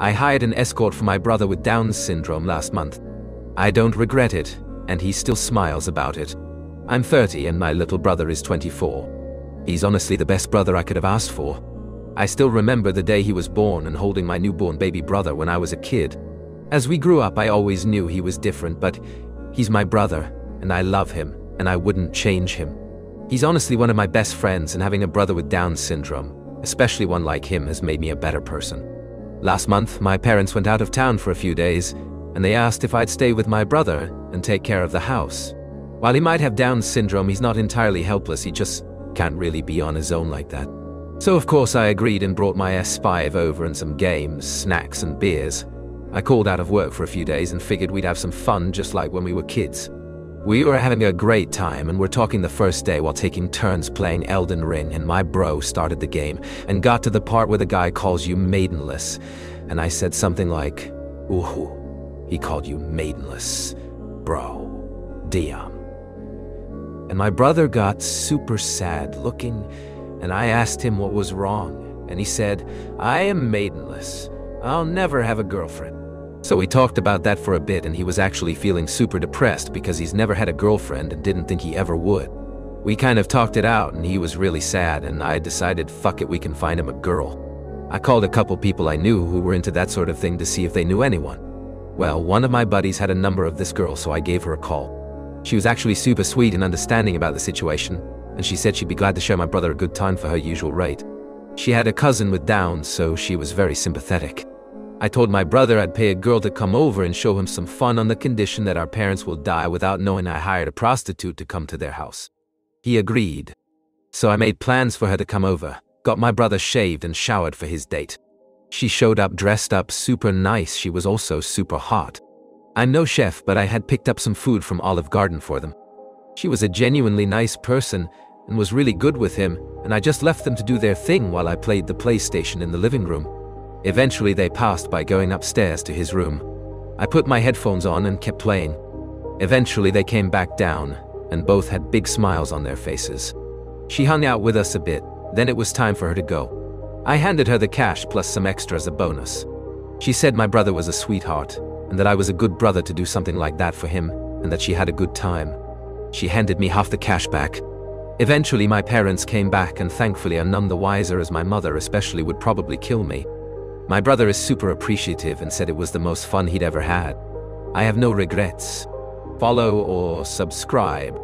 I hired an escort for my brother with Down syndrome last month. I don't regret it, and he still smiles about it. I'm 30 and my little brother is 24. He's honestly the best brother I could have asked for. I still remember the day he was born and holding my newborn baby brother when I was a kid. As we grew up, I always knew he was different, but he's my brother, and I love him, and I wouldn't change him. He's honestly one of my best friends, and having a brother with Down syndrome, especially one like him, has made me a better person. Last month, my parents went out of town for a few days, and they asked if I'd stay with my brother and take care of the house. While he might have Down syndrome, he's not entirely helpless, he just can't really be on his own like that. So of course I agreed and brought my S5 over and some games, snacks and beers. I called out of work for a few days and figured we'd have some fun just like when we were kids. We were having a great time and were talking the first day while taking turns playing Elden Ring, and my bro started the game and got to the part where the guy calls you maidenless. And I said something like, "Ooh, he called you maidenless. Bro, damn." And my brother got super sad looking, and I asked him what was wrong, and he said, "I am maidenless. I'll never have a girlfriend." So we talked about that for a bit, and he was actually feeling super depressed because he's never had a girlfriend and didn't think he ever would. We kind of talked it out and he was really sad, and I decided, fuck it, we can find him a girl. I called a couple people I knew who were into that sort of thing to see if they knew anyone. Well, one of my buddies had a number of this girl, so I gave her a call. She was actually super sweet and understanding about the situation, and she said she'd be glad to show my brother a good time for her usual rate. She had a cousin with Downs, so she was very sympathetic. I told my brother I'd pay a girl to come over and show him some fun on the condition that our parents will die without knowing I hired a prostitute to come to their house. He agreed. So I made plans for her to come over, got my brother shaved and showered for his date. She showed up dressed up super nice. She was also super hot. I'm no chef, but I had picked up some food from Olive Garden for them. She was a genuinely nice person and was really good with him, and I just left them to do their thing while I played the PlayStation in the living room. Eventually they passed by going upstairs to his room. I put my headphones on and kept playing. Eventually they came back down, and both had big smiles on their faces. She hung out with us a bit, then it was time for her to go. I handed her the cash plus some extra as a bonus. She said my brother was a sweetheart, and that I was a good brother to do something like that for him, and that she had a good time. She handed me half the cash back. Eventually my parents came back, and thankfully are none the wiser, as my mother especially would probably kill me. My brother is super appreciative and said it was the most fun he'd ever had. I have no regrets. Follow or subscribe